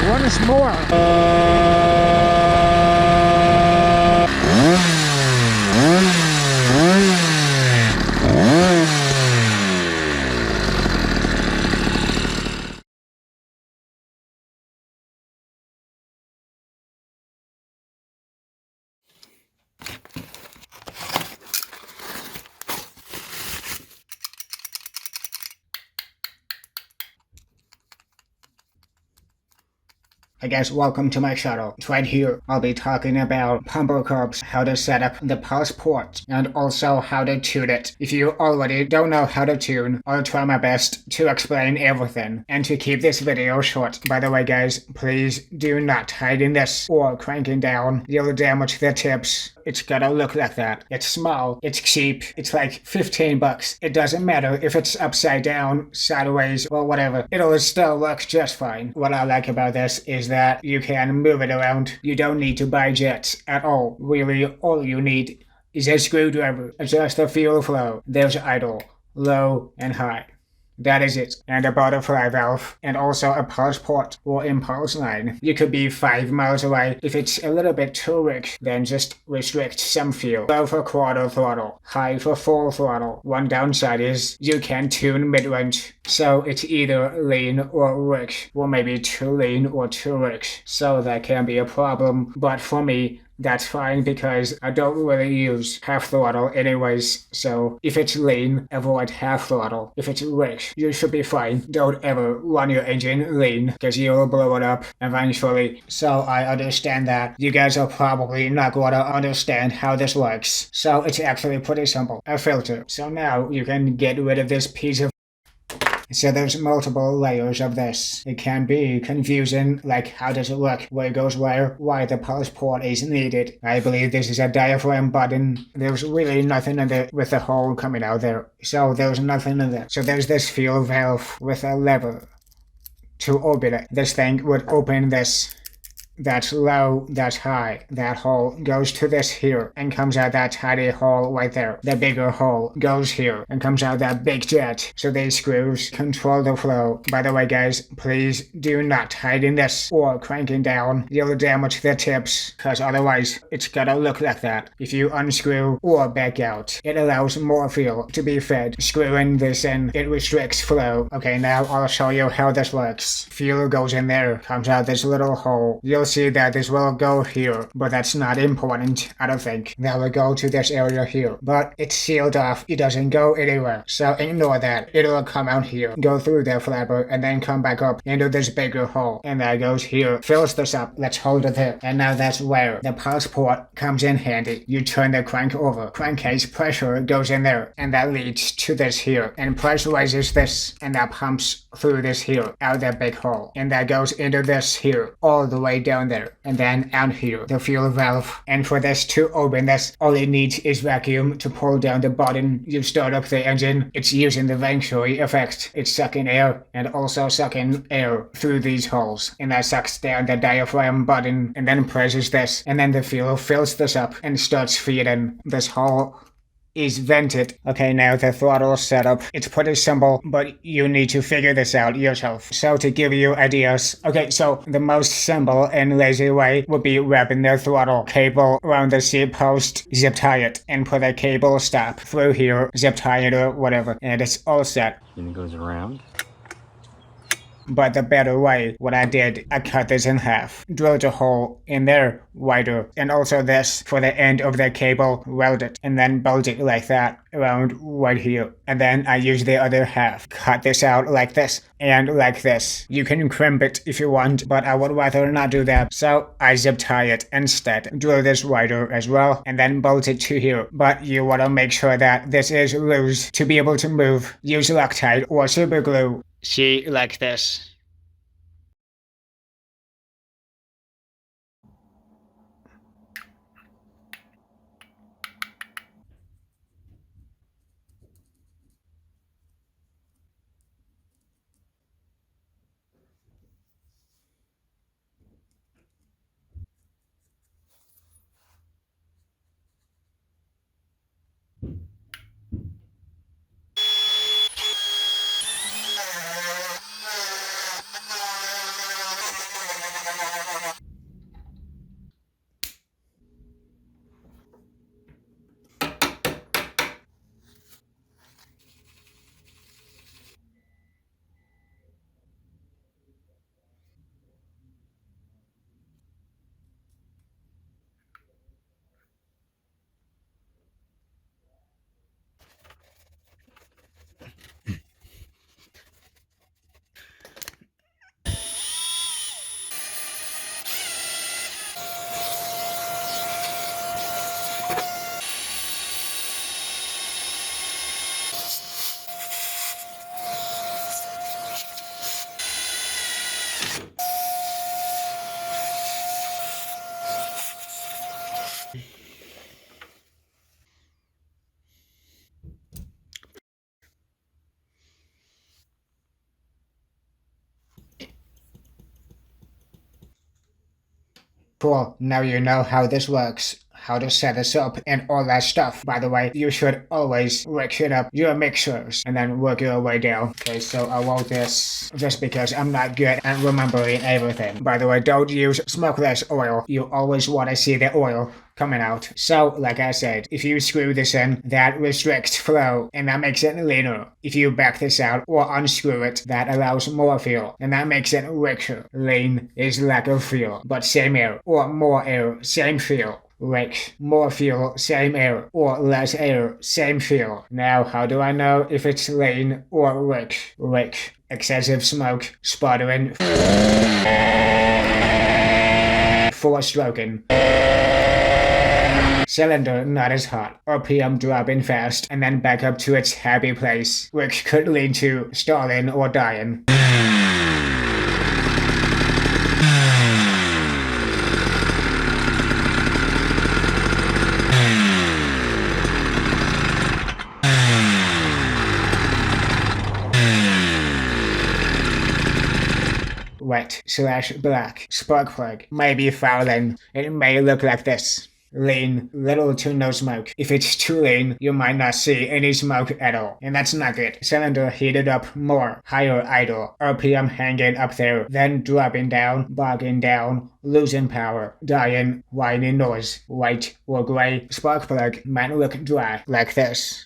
Once more. Hey guys, welcome to my channel. Right here, I'll be talking about pumper carbs, how to set up the pulse port, and also how to tune it. If you already don't know how to tune, I'll try my best to explain everything and to keep this video short. By the way guys, please do not hiding this or cranking down. You'll damage the tips. It's gotta look like that. It's small, it's cheap, it's like 15 bucks. It doesn't matter if it's upside down, sideways, or whatever. It'll still work just fine. What I like about this is that you can move it around. You don't need to buy jets at all. Really, all you need is a screwdriver. Adjust the fuel flow. There's idle, low, and high. That is it. And a butterfly valve, and also a pulse port or impulse line. You could be 5 miles away. If it's a little bit too weak, then just restrict some fuel. Low for quarter throttle, high for full throttle. One downside is you can tune mid-range. So it's either lean or weak, or maybe too lean or too weak. So that can be a problem, but for me, that's fine because I don't really use half throttle anyways, so if it's lean, avoid half throttle. If it's rich, you should be fine. Don't ever run your engine lean because you'll blow it up eventually. So I understand that. You guys are probably not going to understand how this works. So it's actually pretty simple. A filter. So now you can get rid of this piece of. So there's multiple layers of this. It can be confusing, like how does it work, where goes where, why the pulse port is needed. I believe this is a diaphragm button. There's really nothing in there with the hole coming out there. So there's nothing in there. So there's this fuel valve with a lever to open it. This thing would open this. That's low, that's high. That hole goes to this here and comes out that tiny hole right there. The bigger hole goes here and comes out that big jet. So these screws control the flow. By the way guys, please do not tighten this or cranking down. You'll damage the tips because otherwise it's gotta look like that. If you unscrew or back out, it allows more fuel to be fed. Screwing this in, it restricts flow. Okay, now I'll show you how this works. Fuel goes in there, comes out this little hole. You'll see that this will go here, but that's not important, I don't think. That will go to this area here, but it's sealed off. It doesn't go anywhere, so ignore that. It'll come out here, go through the flapper, and then come back up into this bigger hole, and that goes here, fills this up. Let's hold it there, and now that's where the pulse port comes in handy. You turn the crank over, crankcase pressure goes in there, and that leads to this here, and pressurizes this, and that pumps through this here, out that big hole, and that goes into this here, all the way down there, and then out here, the fuel valve. And for this to open this, all it needs is vacuum to pull down the button. You start up the engine, it's using the Venturi effect. It's sucking air and also sucking air through these holes, and that sucks down the diaphragm button and then presses this, and then the fuel fills this up and starts feeding. This hole is vented. Okay, now the throttle setup. It's pretty simple, but you need to figure this out yourself. So to give you ideas, okay, so the most simple and lazy way would be wrapping the throttle cable around the seat post, zip tie it, and put a cable stop through here, zip tie it or whatever, and it's all set. And it goes around. But the better way, what I did, I cut this in half, drilled a hole in there wider, and also this for the end of the cable, weld it, and then bolt it like that around right here. And then I use the other half, cut this out like this, and like this. You can crimp it if you want, but I would rather not do that. So I zip tie it instead, drill this wider as well, and then bolt it to here. But you want to make sure that this is loose to be able to move. Use Loctite or super glue. See, like this. Cool, now you know how this works, how to set this up and all that stuff. By the way, you should always mix it up your mixers and then work your way down. Okay, so I want this just because I'm not good at remembering everything. By the way, don't use smokeless oil. You always want to see the oil coming out. So, like I said, if you screw this in, that restricts flow and that makes it leaner. If you back this out or unscrew it, that allows more fuel and that makes it richer. Lean is lack of fuel, but same air, or more air, same fuel. Rich, more fuel, same air, or less air, same fuel. Now, how do I know if it's lean or rich? Rich, excessive smoke, sputtering, four-stroking. Cylinder not as hot, RPM dropping fast, and then back up to its happy place, which could lead to stalling or dying. Wet/black, spark plug, maybe fouling. It may look like this. Lean, little to no smoke. If it's too lean, you might not see any smoke at all, and that's not good. Cylinder heated up more, higher idle, RPM hanging up there, then dropping down, bogging down, losing power, dying, whining noise. White or gray, spark plug might look dry, like this.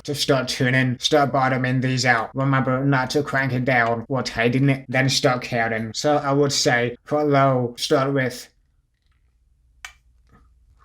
To start tuning, start bottoming these out. Remember not to crank it down or tighten it, then start counting. So I would say for low, start with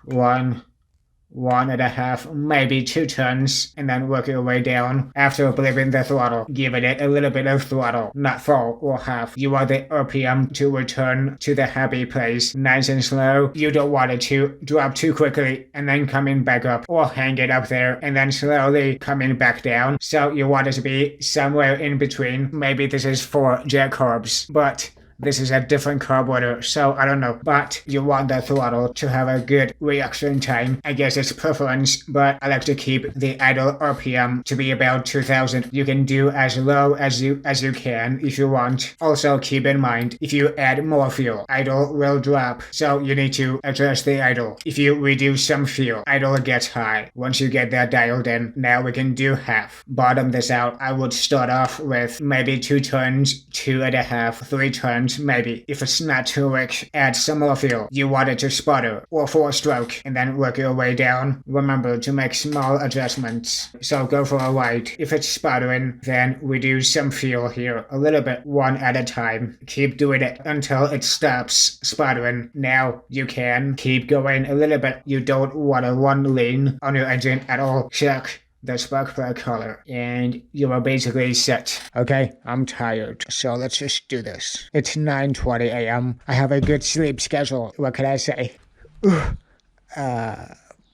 1.5, maybe 2 turns, and then work your way down. After blipping the throttle, giving it a little bit of throttle, not full or half. You want the RPM to return to the happy place, nice and slow. You don't want it to drop too quickly and then coming back up, or hang it up there and then slowly coming back down. So you want it to be somewhere in between. Maybe this is for jet carbs, but this is a different carb order, so I don't know. But you want the throttle to have a good reaction time. I guess it's preference, but I like to keep the idle RPM to be about 2000. You can do as low as you can if you want. Also keep in mind, if you add more fuel, idle will drop, so you need to adjust the idle. If you reduce some fuel, idle gets high. Once you get that dialed in, now we can do half. Bottom this out, I would start off with maybe 2 turns, 2.5, 3 turns, maybe. If it's not too rich, add some more fuel. You want it to sputter or 4-stroke and then work your way down. Remember to make small adjustments. So go for a ride. If it's sputtering, then reduce some fuel here, a little bit, one at a time. Keep doing it until it stops sputtering. Now you can keep going a little bit. You don't want to run lean on your engine at all. Check the spark plug color, and you are basically set. Okay, I'm tired, so let's just do this. It's 9:20 a.m. I have a good sleep schedule. What can I say?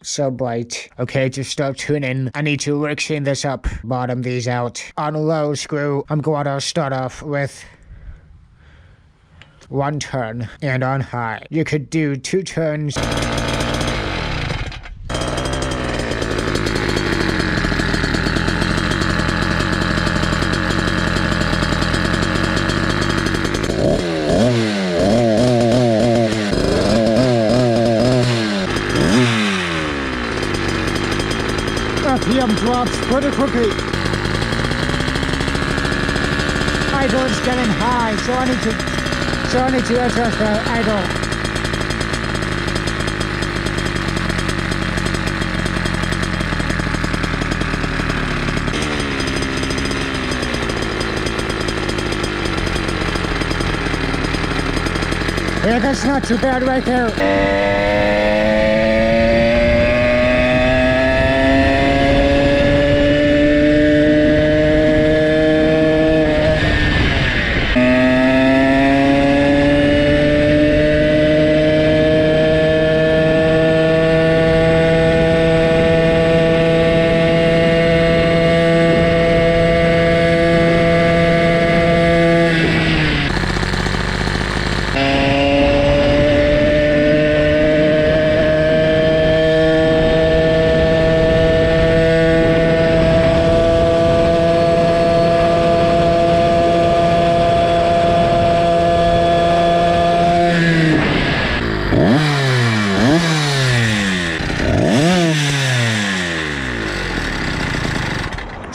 So bright. Okay, to start tuning, I need to rickshaw this up, bottom these out. On low screw, I'm going to start off with 1 turn, and on high, you could do 2 turns. RPM drops pretty quickly. Idle is getting high, so I need to adjust the idle. Yeah, that's not too bad right there.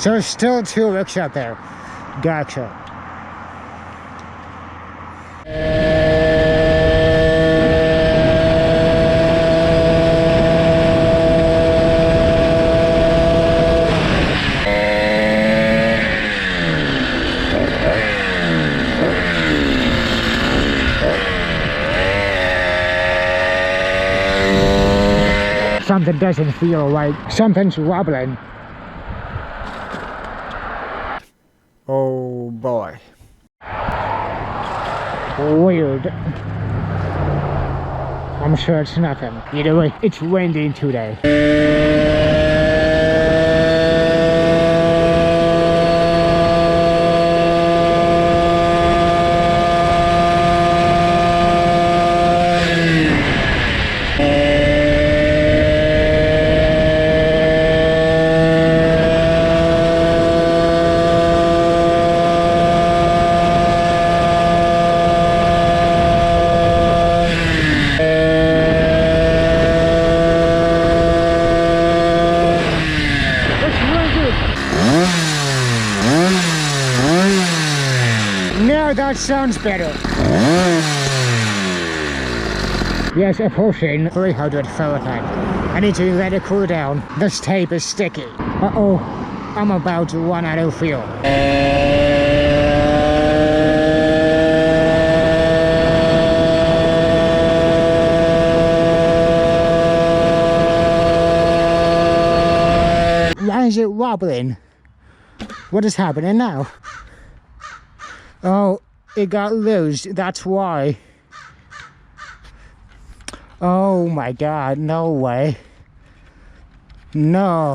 So there's still 2 ricks out there. Gotcha. Something doesn't feel right. Something's wobbling. Oh boy. Weird. I'm sure it's nothing. Either way, it's raining today. Now that sounds better. Yes, approaching 300 Fahrenheit. I need to let it cool down. This tape is sticky. Uh-oh, I'm about to run out of fuel. Why is it wobbling? What is happening now? Oh, it got loose, that's why. Oh my god, no way. No.